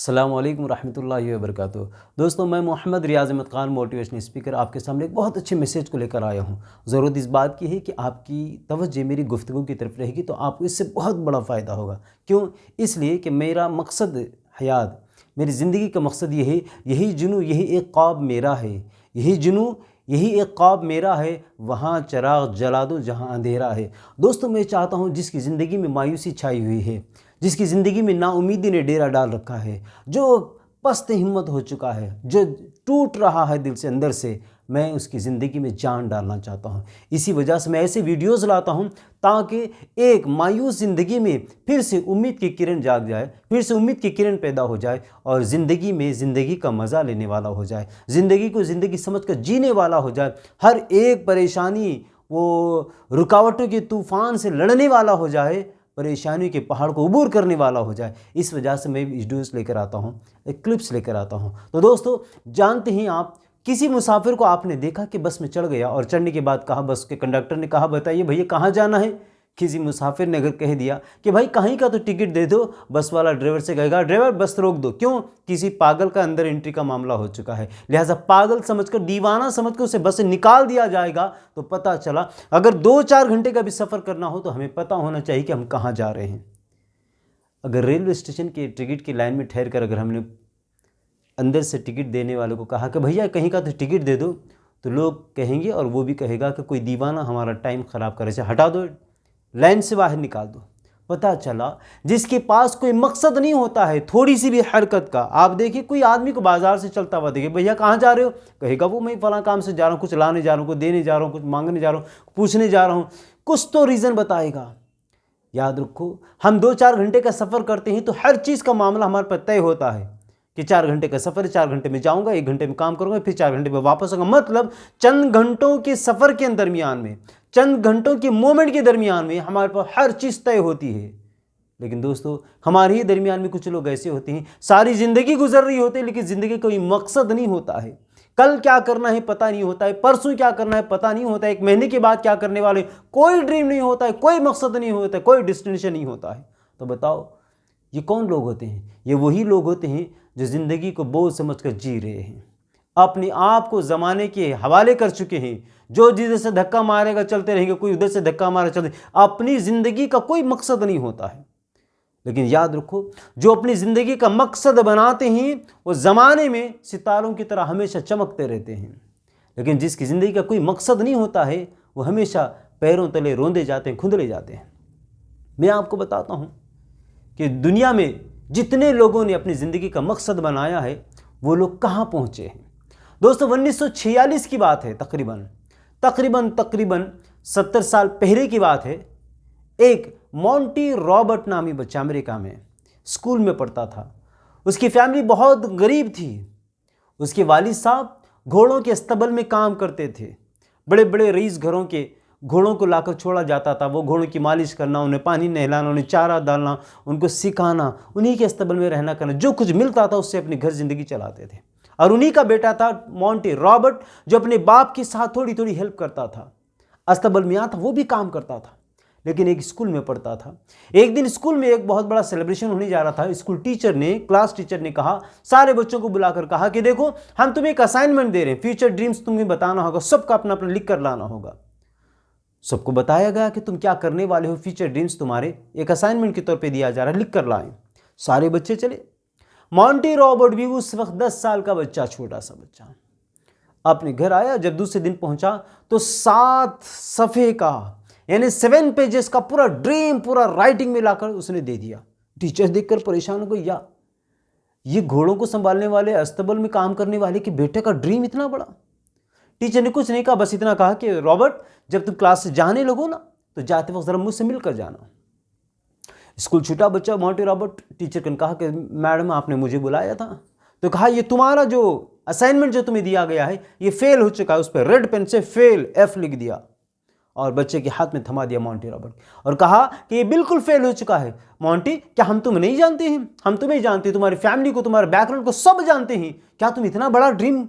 अस्सलामु अलैकुम रहमतुल्लाहि व बरकातुहू। दोस्तों, मैं मोहम्मद रियाज़ अहमद ख़ान मोटिवेशनल स्पीकर आपके सामने एक बहुत अच्छे मैसेज को लेकर आया हूँ। ज़रूरत इस बात की है कि आपकी तवज्जो मेरी गुफ्तगू की तरफ रहेगी तो आपको इससे बहुत बड़ा फ़ायदा होगा। क्यों? इसलिए कि मेरा मकसद हयात, मेरी ज़िंदगी का मकसद यही जुनून, यही एक ख्वाब मेरा है। यही जुनून, यही एक ख्वाब मेरा है, वहाँ चिराग जला दो जहाँ अंधेरा है। दोस्तों, मैं चाहता हूँ जिसकी ज़िंदगी में मायूसी छाई हुई है, जिसकी ज़िंदगी में नाउमीदी ने डेरा डाल रखा है, जो पस्त हिम्मत हो चुका है, जो टूट रहा है दिल से अंदर से, मैं उसकी ज़िंदगी में जान डालना चाहता हूँ। इसी वजह से मैं ऐसे वीडियोज़ लाता हूँ ताकि एक मायूस ज़िंदगी में फिर से उम्मीद की किरण जाग जाए, फिर से उम्मीद की किरण पैदा हो जाए और ज़िंदगी में ज़िंदगी का मज़ा लेने वाला हो जाए, ज़िंदगी को ज़िंदगी समझ कर जीने वाला हो जाए, हर एक परेशानी वो रुकावटों के तूफ़ान से लड़ने वाला हो जाए, परेशानी के पहाड़ को अबूर करने वाला हो जाए। इस वजह से मैं वीडियोस लेकर आता हूँ, एक क्लिप्स लेकर आता हूँ। तो दोस्तों, जानते हैं आप, किसी मुसाफिर को आपने देखा कि बस में चढ़ गया और चढ़ने के बाद कहा, बस के कंडक्टर ने कहा, बताइए भैया कहाँ जाना है। किसी मुसाफिर ने अगर कह दिया कि भाई कहीं का तो टिकट दे दो, बस वाला ड्राइवर से कहेगा, ड्राइवर बस रोक दो। क्यों? किसी पागल का अंदर एंट्री का मामला हो चुका है, लिहाजा पागल समझकर, दीवाना समझकर उसे बस से निकाल दिया जाएगा। तो पता चला अगर 2-4 घंटे का भी सफ़र करना हो तो हमें पता होना चाहिए कि हम कहाँ जा रहे हैं। अगर रेलवे स्टेशन के टिकट की लाइन में ठहर कर अगर हमने अंदर से टिकट देने वाले को कहा कि भैया कहीं का तो टिकट दे दो, तो लोग कहेंगे और वो भी कहेगा कि कोई दीवाना हमारा टाइम ख़राब करे, से हटा दो, लाइन से बाहर निकाल दो। पता चला जिसके पास कोई मकसद नहीं होता है थोड़ी सी भी हरकत का। आप देखिए, कोई आदमी को बाजार से चलता हुआ देखिए, भैया कहाँ जा रहे हो, कहेगा वो मैं फलां काम से जा रहा हूँ, कुछ लाने जा रहा हूँ, कुछ देने जा रहा हूँ, कुछ मांगने जा रहा हूँ, पूछने जा रहा हूँ, कुछ तो रीज़न बताएगा। याद रखो, हम 2-4 घंटे का सफ़र करते हैं तो हर चीज़ का मामला हमारे पर तय होता है कि 4 घंटे का सफ़र है, 4 घंटे में जाऊंगा, 1 घंटे में काम करूंगा, फिर 4 घंटे में वापस आऊंगा। मतलब चंद घंटों के सफ़र के दरमियान में, चंद घंटों के मोमेंट के दरमियान में हमारे पास हर चीज़ तय होती है। लेकिन दोस्तों, हमारे ही दरमियान में कुछ लोग ऐसे होते हैं, सारी ज़िंदगी गुजर रही होती है लेकिन ज़िंदगी का कोई मकसद नहीं होता है। कल क्या करना है पता नहीं होता है, परसों क्या करना है पता नहीं होता है, 1 महीने के बाद क्या करने वाले, कोई ड्रीम नहीं होता है, कोई मकसद नहीं होता है, कोई डेस्टिनेशन नहीं होता है। तो बताओ, ये कौन लोग होते हैं? ये वही लोग होते हैं जो ज़िंदगी को बोझ समझकर जी रहे हैं, अपने आप को ज़माने के हवाले कर चुके हैं, जो जिधर से धक्का मारेगा चलते रहेंगे, कोई उधर से धक्का मारे चलते। अपनी ज़िंदगी का कोई मकसद नहीं होता है। लेकिन याद रखो, जो अपनी ज़िंदगी का मकसद बनाते हैं वो ज़माने में सितारों की तरह हमेशा चमकते रहते हैं। लेकिन जिसकी ज़िंदगी का कोई मकसद नहीं होता है वो हमेशा पैरों तले रोंदे जाते हैं, खुंदले जाते हैं। मैं आपको बताता हूँ कि दुनिया में जितने लोगों ने अपनी ज़िंदगी का मकसद बनाया है वो लोग कहाँ पहुँचे हैं। दोस्तों, 1946 की बात है, तकरीबन 70 साल पहले की बात है। एक मॉन्टी रॉबर्ट नामी बच्चा अमेरिका में स्कूल में पढ़ता था। उसकी फैमिली बहुत गरीब थी। उसके वालिद साहब घोड़ों के अस्तबल में काम करते थे। बड़े बड़े रईस घरों के घोड़ों को लाकर छोड़ा जाता था, वो घोड़ों की मालिश करना, उन्हें पानी नहलाना, उन्हें चारा डालना, उनको सिखाना, उन्हीं के अस्तबल में रहना करना, जो कुछ मिलता था उससे अपनी घर ज़िंदगी चलाते थे। और उन्हीं का बेटा था मॉन्टी रॉबर्ट, जो अपने बाप के साथ थोड़ी थोड़ी हेल्प करता था, अस्तबल में आता वो भी काम करता था, लेकिन एक स्कूल में पढ़ता था। एक दिन स्कूल में एक बहुत बड़ा सेलिब्रेशन होने जा रहा था। स्कूल टीचर ने, क्लास टीचर ने कहा, सारे बच्चों को बुलाकर कहा कि देखो, हम तुम्हें एक असाइनमेंट दे रहे हैं, फ्यूचर ड्रीम्स तुम्हें बताना होगा, सबका अपना अपना लिख कर लाना होगा। सबको बताया गया कि तुम क्या करने वाले हो, फ्यूचर ड्रीम्स तुम्हारे एक असाइनमेंट के तौर पे दिया जा रहा है, लिख कर लाएं। सारे बच्चे चले। मॉन्टी रॉबर्ट भी उस वक्त 10 साल का बच्चा, छोटा सा बच्चा, अपने घर आया। जब दूसरे दिन पहुंचा तो 7 सफ़े का, यानी 7 पेजेस का पूरा ड्रीम, पूरा राइटिंग में लाकर उसने दे दिया। टीचर देखकर परेशान हो गई, या ये घोड़ों को संभालने वाले, अस्तबल में काम करने वाले के बेटे का ड्रीम इतना बड़ा। टीचर ने कुछ नहीं कहा, बस इतना कहा कि रॉबर्ट, जब तुम क्लास से जाने लगो ना तो जाते वक्त जरा मुझसे मिलकर जाना। स्कूल छूटा बच्चा मॉन्टी रॉबर्ट। टीचर ने कहा कि मैडम आपने मुझे बुलाया था। तो कहा, ये तुम्हारा जो असाइनमेंट जो तुम्हें दिया गया है ये फेल हो चुका है। उस पर रेड पेन से फेल, F लिख दिया और बच्चे के हाथ में थमा दिया मॉन्टी रॉबर्ट, और कहा कि ये बिल्कुल फेल हो चुका है। मॉन्टी, क्या हम तुम्हें नहीं जानते हैं? हम तुम्हें जानते हैं, तुम्हारी फैमिली को, तुम्हारे बैकग्राउंड को सब जानते हैं। क्या तुम इतना बड़ा ड्रीम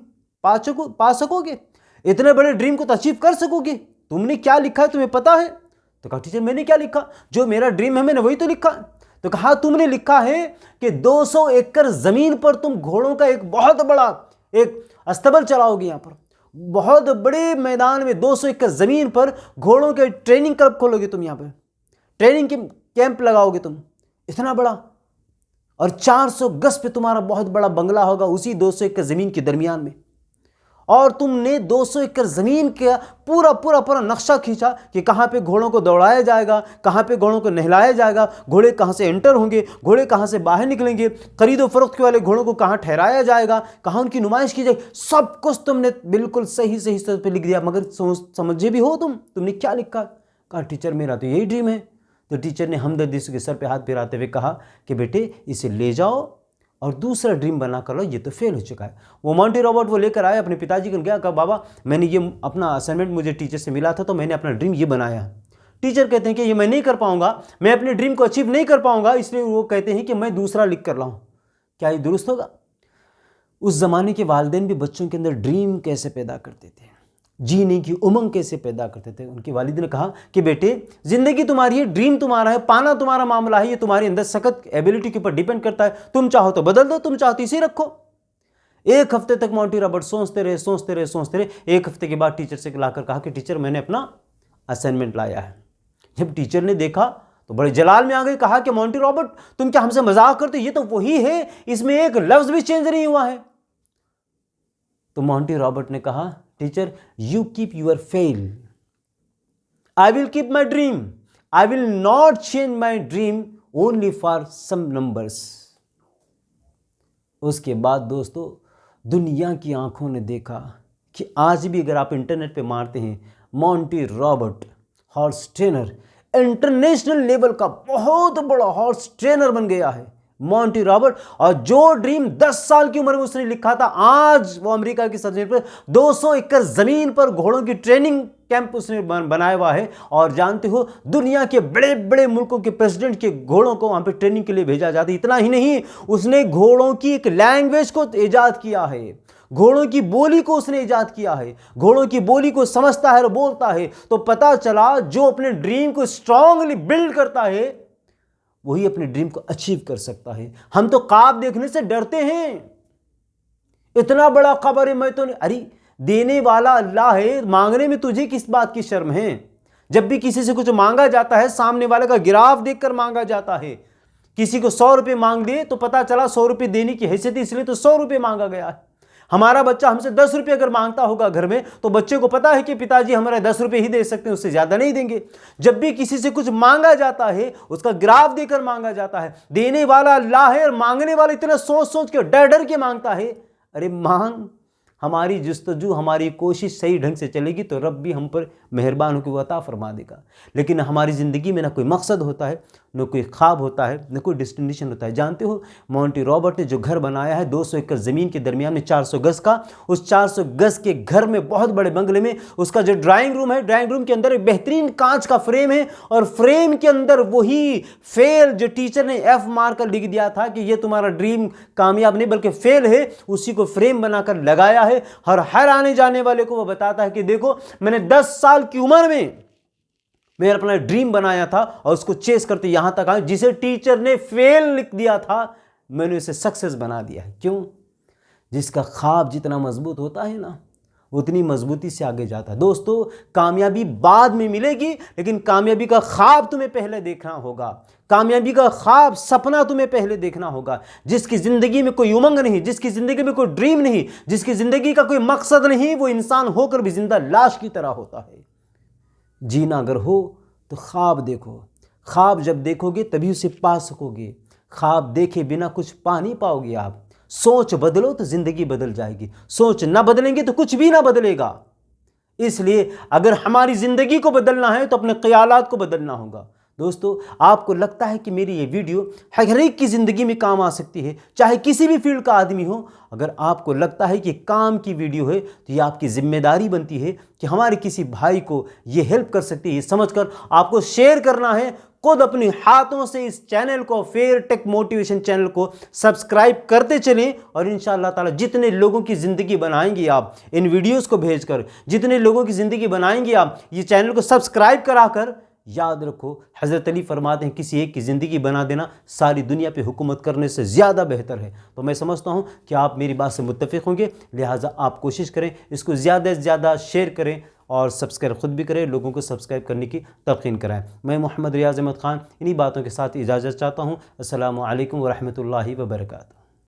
पा सकोगे? इतने बड़े ड्रीम को तो अचीव कर सकोगे? तुमने क्या लिखा है तुम्हें पता है? तो कहा, टीचर मैंने क्या लिखा, जो मेरा ड्रीम है मैंने वही तो लिखा। तो कहा तुमने लिखा है कि 200 एकड़ जमीन पर तुम घोड़ों का एक बहुत बड़ा एक अस्तबल चलाओगे। यहां पर बहुत बड़े मैदान में 200 एकड़ जमीन पर घोड़ों के ट्रेनिंग क्लब खोलोगे तुम, यहां पर ट्रेनिंग के कैंप लगाओगे तुम, इतना बड़ा, और 400 गज पे तुम्हारा बहुत बड़ा बंगला होगा उसी 200 एकड़ जमीन के दरमियान में। और तुमने 200 एकड़ जमीन का पूरा पूरा पूरा नक्शा खींचा कि कहां पे घोड़ों को दौड़ाया जाएगा, कहां पे घोड़ों को नहलाया जाएगा, घोड़े कहां से एंटर होंगे, घोड़े कहां से बाहर निकलेंगे, खरीदो फरोख्त वाले घोड़ों को कहां ठहराया जाएगा, कहां उनकी नुमाइश की जाएगी, सब कुछ तुमने बिल्कुल सही सही स्तर पे लिख दिया। मगर समझे भी हो तुमने क्या लिखा? कहा टीचर मेरा तो यही ड्रीम है। तो टीचर ने हमदर्दी से सर पे हाथ फिराते हुए कहा कि बेटे इसे ले जाओ और दूसरा ड्रीम बना कर लो, ये तो फेल हो चुका है। वो मॉन्टी रॉबर्ट वो लेकर आया, अपने पिताजी को गया, कहा बाबा मैंने ये अपना असाइनमेंट मुझे टीचर से मिला था तो मैंने अपना ड्रीम ये बनाया। टीचर कहते हैं कि ये मैं नहीं कर पाऊंगा, मैं अपने ड्रीम को अचीव नहीं कर पाऊंगा, इसलिए वो कहते हैं कि मैं दूसरा लिख कर लाऊं। क्या ये दुरुस्त होगा? उस जमाने के वालिदैन भी बच्चों के अंदर ड्रीम कैसे पैदा करते थे, जीने की उमंग कैसे पैदा करते थे। उनके वालिद ने कहा कि बेटे जिंदगी तुम्हारी है, ड्रीम तुम्हारा है, पाना तुम्हारा मामला है, ये तुम्हारे अंदर सख्त एबिलिटी के ऊपर डिपेंड करता है। तुम चाहो तो बदल दो, तुम चाहो तो इसे रखो। एक हफ्ते तक मॉन्टी रॉबर्ट सोचते रहे। एक हफ्ते के बाद टीचर से लाकर कहा कि टीचर मैंने अपना असाइनमेंट लाया है। जब टीचर ने देखा तो बड़े जलाल में आ गए, कहा कि मॉन्टी रॉबर्ट तुम क्या हमसे मजाक करते हो? ये तो वही है, इसमें एक लफ्ज भी चेंज नहीं हुआ है। तो मॉन्टी रॉबर्ट ने कहा teacher you keep your fail, I will keep my dream, I will not change my dream only for some numbers. उसके बाद दोस्तों दुनिया की आंखों ने देखा कि आज भी अगर आप इंटरनेट पे मारते हैं Monty Robert horse trainer, international level का बहुत बड़ा हॉर्स ट्रेनर बन गया है मॉन्टी रॉबर्ट। और जो ड्रीम 10 साल की उम्र में उसने लिखा था, आज वो अमेरिका की सरजमीन पर 200 एकड़ जमीन पर घोड़ों की ट्रेनिंग कैंप उसने बनाया हुआ है। और जानते हो दुनिया के बड़े बड़े मुल्कों के प्रेसिडेंट के घोड़ों को वहां पे ट्रेनिंग के लिए भेजा जाता है। इतना ही नहीं, उसने घोड़ों की एक लैंग्वेज को इजाद किया है, घोड़ों की बोली को उसने इजाद किया है। घोड़ों की बोली को समझता है और बोलता है। तो पता चला जो अपने ड्रीम को स्ट्रांगली बिल्ड करता है वही अपने ड्रीम को अचीव कर सकता है। हम तो ख्वाब देखने से डरते हैं, इतना बड़ा खबर है, मैं तो नहीं। अरे देने वाला अल्लाह है, मांगने में तुझे किस बात की शर्म है? जब भी किसी से कुछ मांगा जाता है सामने वाले का गिराफ देखकर मांगा जाता है। किसी को 100 रुपये मांग दिए तो पता चला 100 रुपये देने की हैसियत इसलिए तो 100 रुपये मांगा गया है। हमारा बच्चा हमसे 10 रुपये अगर मांगता होगा घर में तो बच्चे को पता है कि पिताजी हमारे 10 रुपये ही दे सकते हैं, उससे ज्यादा नहीं देंगे। जब भी किसी से कुछ मांगा जाता है उसका ग्राफ देकर मांगा जाता है। देने वाला अल्लाह है और मांगने वाला इतना सोच सोच के डर डर के मांगता है। अरे मांग, हमारी जुस्तजू हमारी कोशिश सही ढंग से चलेगी तो रब भी हम पर मेहरबान होकर अता फरमा देगा। लेकिन हमारी ज़िंदगी में ना कोई मकसद होता है, न कोई ख्वाब होता है, न कोई डेस्टिनेशन होता है। जानते हो मॉन्टी रॉबर्ट ने जो घर बनाया है 200 एकड़ ज़मीन के दरमियान में 400 गज़ का, उस 400 गज़ के घर में बहुत बड़े बंगले में उसका जो ड्राइंग रूम है, ड्राइंग रूम के अंदर एक बेहतरीन कांच का फ्रेम है और फ्रेम के अंदर वही फेल जो टीचर ने F मार कर लिख दिया था कि ये तुम्हारा ड्रीम कामयाब नहीं बल्कि फेल है, उसी को फ्रेम बनाकर लगाया है। हर आने जाने वाले को वो बताता है कि देखो मैंने 10 साल की उम्र में मैंने अपना ड्रीम बनाया था और उसको चेस करते यहां तक आया, जिसे टीचर ने फेल लिख दिया था मैंने उसे सक्सेस बना दिया है। क्यों? जिसका ख्वाब जितना मजबूत होता है ना उतनी मजबूती से आगे जाता है। दोस्तों कामयाबी बाद में मिलेगी लेकिन कामयाबी का ख्वाब तुम्हें पहले देखना होगा। कामयाबी का ख्वाब सपना तुम्हें पहले देखना होगा। जिसकी जिंदगी में कोई उमंग नहीं, जिसकी जिंदगी में कोई ड्रीम नहीं, जिसकी जिंदगी का कोई मकसद नहीं, वो इंसान होकर भी जिंदा लाश की तरह होता है। जीना अगर हो तो ख्वाब देखो, ख्वाब जब देखोगे तभी उसे पा सकोगे। ख्वाब देखे बिना कुछ पा नहीं पाओगे आप। सोच बदलो तो जिंदगी बदल जाएगी, सोच ना बदलेंगे तो कुछ भी ना बदलेगा। इसलिए अगर हमारी जिंदगी को बदलना है तो अपने ख्यालात को बदलना होगा। दोस्तों आपको लगता है कि मेरी ये वीडियो हर एक की ज़िंदगी में काम आ सकती है, चाहे किसी भी फील्ड का आदमी हो। अगर आपको लगता है कि काम की वीडियो है तो ये आपकी जिम्मेदारी बनती है कि हमारे किसी भाई को ये हेल्प कर सकती है, ये समझकर आपको शेयर करना है। खुद अपने हाथों से इस चैनल को, फेयर टेक मोटिवेशन चैनल को सब्सक्राइब करते चलें और इंशाअल्लाह ताला जितने लोगों की ज़िंदगी बनाएंगे आप इन वीडियोस को भेजकर, जितने लोगों की ज़िंदगी बनाएंगे आप ये चैनल को सब्सक्राइब कराकर, याद रखो, हज़रत अली फरमाते हैं किसी एक की ज़िंदगी बना देना सारी दुनिया पे हुकूमत करने से ज़्यादा बेहतर है। तो मैं समझता हूँ कि आप मेरी बात से मुत्तफ़िक़ होंगे, लिहाजा आप कोशिश करें इसको ज़्यादा से ज़्यादा शेयर करें और सब्सक्राइब ख़ुद भी करें, लोगों को सब्सक्राइब करने की तलक़ीन कराएँ। मैं मोहम्मद रियाज़ अहमद ख़ान इन्हीं बातों के साथ इजाज़त चाहता हूँ। अस्सलामु अलैकुम व रहमतुल्लाहि व बरकातुहू।